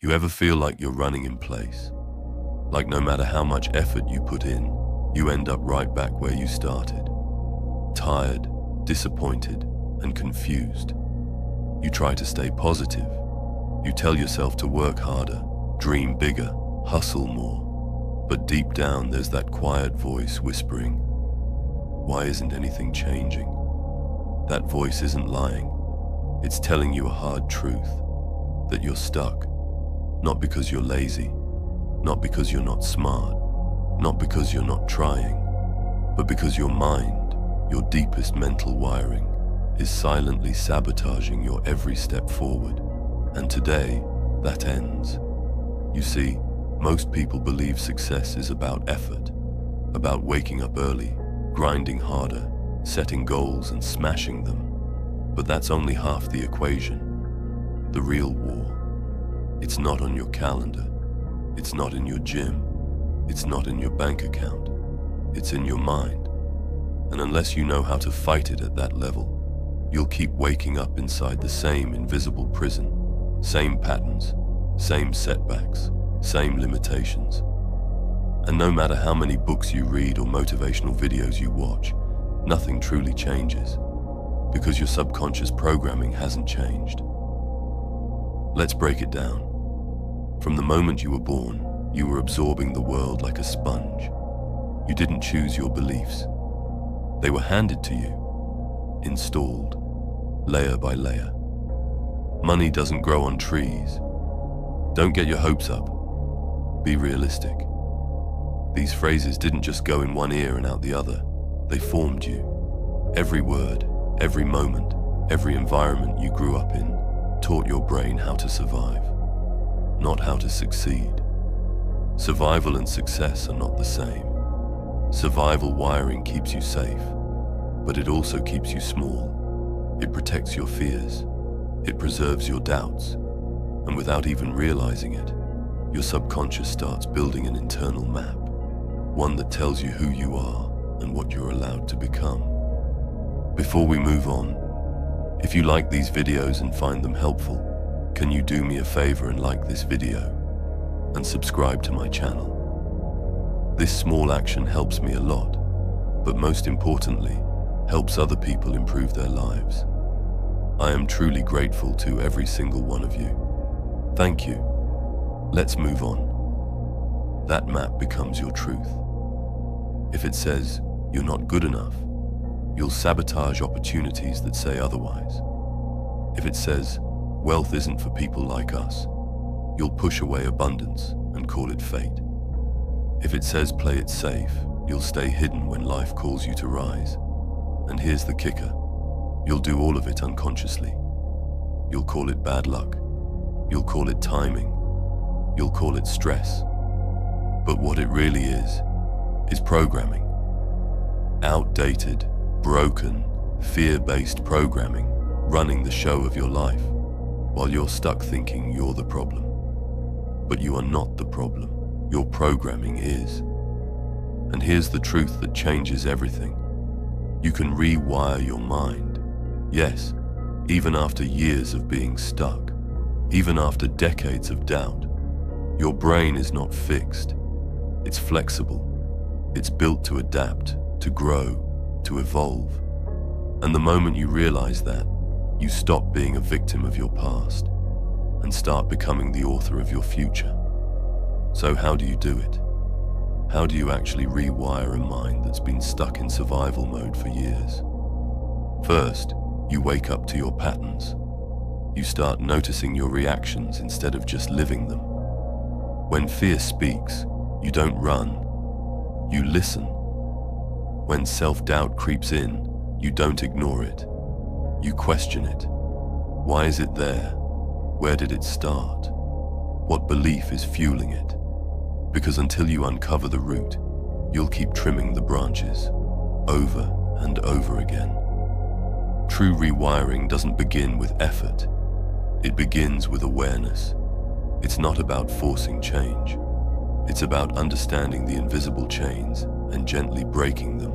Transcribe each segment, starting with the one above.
You ever feel like you're running in place? Like no matter how much effort you put in, you end up right back where you started. Tired, disappointed, and confused. You try to stay positive. You tell yourself to work harder, dream bigger, hustle more. But deep down there's that quiet voice whispering, "Why isn't anything changing?" That voice isn't lying. It's telling you a hard truth, that you're stuck. Not because you're lazy, not because you're not smart, not because you're not trying, but because your mind, your deepest mental wiring, is silently sabotaging your every step forward. And today, that ends. You see, most people believe success is about effort, about waking up early, grinding harder, setting goals and smashing them. But that's only half the equation. The real war. It's not on your calendar. It's not in your gym. It's not in your bank account. It's in your mind. And unless you know how to fight it at that level, you'll keep waking up inside the same invisible prison, same patterns, same setbacks, same limitations. And no matter how many books you read or motivational videos you watch, nothing truly changes, because your subconscious programming hasn't changed. Let's break it down. From the moment you were born, you were absorbing the world like a sponge. You didn't choose your beliefs. They were handed to you, installed, layer by layer. Money doesn't grow on trees. Don't get your hopes up. Be realistic. These phrases didn't just go in one ear and out the other. They formed you. Every word, every moment, every environment you grew up in taught your brain how to survive, not how to succeed. Survival and success are not the same. Survival wiring keeps you safe, but it also keeps you small. It protects your fears. It preserves your doubts. And without even realizing it, your subconscious starts building an internal map, one that tells you who you are and what you're allowed to become. Before we move on, if you like these videos and find them helpful, can you do me a favor and like this video and subscribe to my channel? This small action helps me a lot, but most importantly, helps other people improve their lives. I am truly grateful to every single one of you. Thank you. Let's move on. That map becomes your truth. If it says you're not good enough, you'll sabotage opportunities that say otherwise. If it says wealth isn't for people like us, you'll push away abundance and call it fate. If it says play it safe, you'll stay hidden when life calls you to rise. And here's the kicker. You'll do all of it unconsciously. You'll call it bad luck. You'll call it timing. You'll call it stress. But what it really is programming. Outdated, broken, fear-based programming running the show of your life, while you're stuck thinking you're the problem. But you are not the problem. Your programming is. And here's the truth that changes everything. You can rewire your mind. Yes, even after years of being stuck, even after decades of doubt. Your brain is not fixed. It's flexible. It's built to adapt, to grow, to evolve. And the moment you realize that, you stop being a victim of your past and start becoming the author of your future. So how do you do it? How do you actually rewire a mind that's been stuck in survival mode for years? First, you wake up to your patterns. You start noticing your reactions instead of just living them. When fear speaks, you don't run, you listen. When self-doubt creeps in, you don't ignore it. You question it. Why is it there? Where did it start? What belief is fueling it? Because until you uncover the root, you'll keep trimming the branches, over and over again. True rewiring doesn't begin with effort. It begins with awareness. It's not about forcing change. It's about understanding the invisible chains and gently breaking them,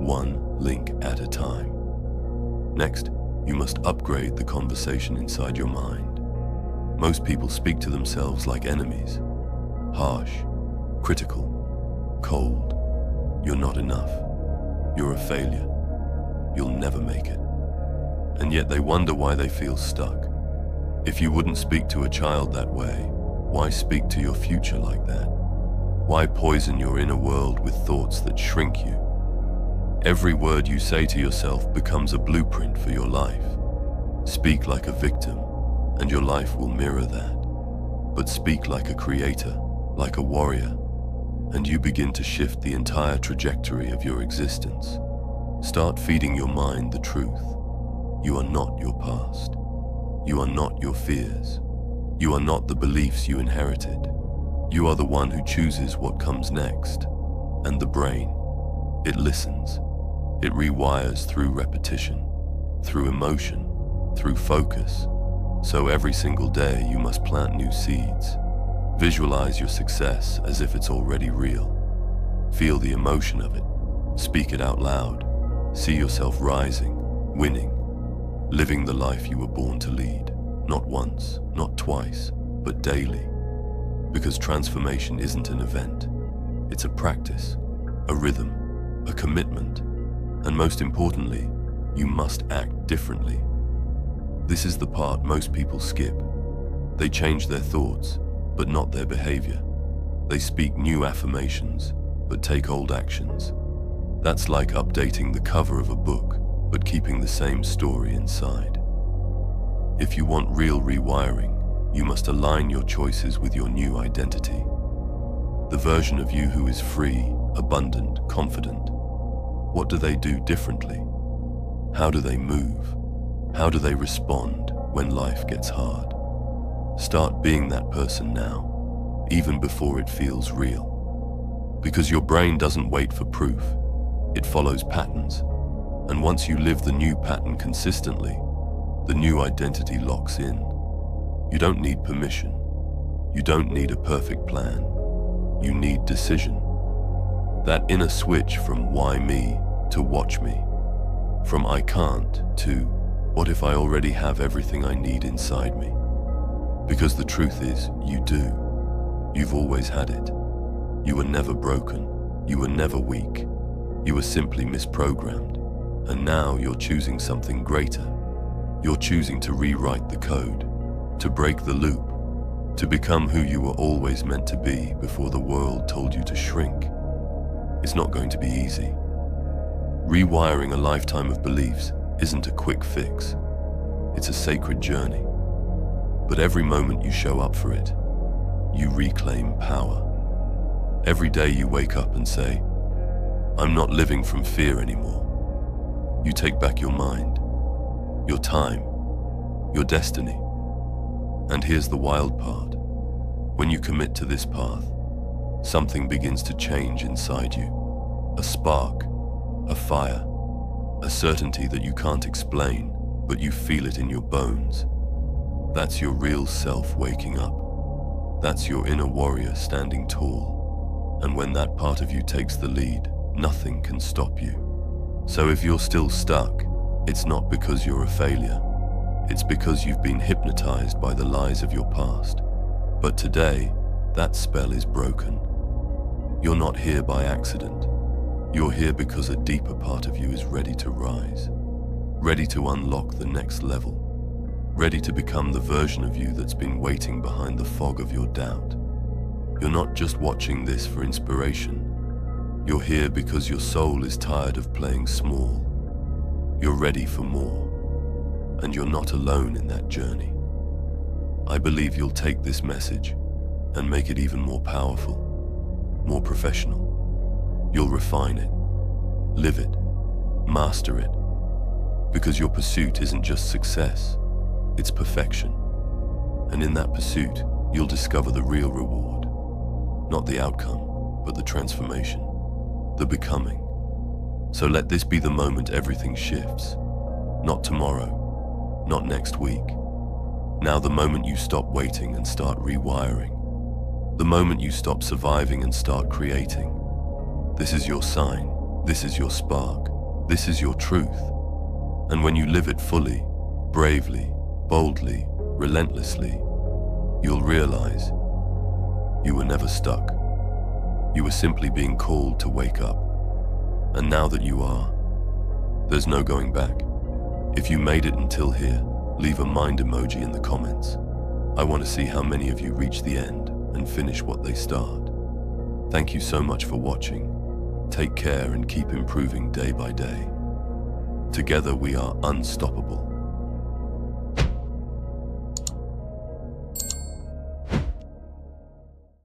one link at a time. Next, you must upgrade the conversation inside your mind. Most people speak to themselves like enemies. Harsh, critical, cold. You're not enough. You're a failure. You'll never make it. And yet they wonder why they feel stuck. If you wouldn't speak to a child that way, why speak to your future like that? Why poison your inner world with thoughts that shrink you? Every word you say to yourself becomes a blueprint for your life. Speak like a victim, and your life will mirror that. But speak like a creator, like a warrior, and you begin to shift the entire trajectory of your existence. Start feeding your mind the truth. You are not your past. You are not your fears. You are not the beliefs you inherited. You are the one who chooses what comes next. And the brain, it listens. It rewires through repetition, through emotion, through focus. So every single day you must plant new seeds. Visualize your success as if it's already real. Feel the emotion of it. Speak it out loud. See yourself rising, winning, living the life you were born to lead. Not once, not twice, but daily. Because transformation isn't an event. It's a practice, a rhythm, a commitment. And most importantly, you must act differently. This is the part most people skip. They change their thoughts, but not their behavior. They speak new affirmations, but take old actions. That's like updating the cover of a book, but keeping the same story inside. If you want real rewiring, you must align your choices with your new identity. The version of you who is free, abundant, confident. What do they do differently? How do they move? How do they respond when life gets hard? Start being that person now, even before it feels real. Because your brain doesn't wait for proof. It follows patterns. And once you live the new pattern consistently, the new identity locks in. You don't need permission. You don't need a perfect plan. You need decision. That inner switch from why me to watch me. From I can't to what if I already have everything I need inside me? Because the truth is, you do. You've always had it. You were never broken. You were never weak. You were simply misprogrammed. And now you're choosing something greater. You're choosing to rewrite the code, to break the loop, to become who you were always meant to be before the world told you to shrink. It's not going to be easy. Rewiring a lifetime of beliefs isn't a quick fix. It's a sacred journey. But every moment you show up for it, you reclaim power. Every day you wake up and say, I'm not living from fear anymore. You take back your mind, your time, your destiny. And here's the wild part. When you commit to this path, something begins to change inside you. A spark, a fire, a certainty that you can't explain, but you feel it in your bones. That's your real self waking up. That's your inner warrior standing tall. And when that part of you takes the lead, nothing can stop you. So if you're still stuck, it's not because you're a failure. It's because you've been hypnotized by the lies of your past. But today, that spell is broken. You're not here by accident. You're here because a deeper part of you is ready to rise, ready to unlock the next level, ready to become the version of you that's been waiting behind the fog of your doubt. You're not just watching this for inspiration. You're here because your soul is tired of playing small. You're ready for more, and you're not alone in that journey. I believe you'll take this message and make it even more powerful, more professional. You'll refine it, live it, master it, because your pursuit isn't just success, it's perfection. And in that pursuit, you'll discover the real reward, not the outcome, but the transformation, the becoming. So let this be the moment everything shifts. Not tomorrow, not next week. Now the moment you stop waiting and start rewiring. The moment you stop surviving and start creating. This is your sign, this is your spark, this is your truth. And when you live it fully, bravely, boldly, relentlessly, you'll realize you were never stuck. You were simply being called to wake up. And now that you are, there's no going back. If you made it until here, leave a mind emoji in the comments. I want to see how many of you reach the end and finish what they start. Thank you so much for watching. Take care and keep improving day by day. Together we are unstoppable.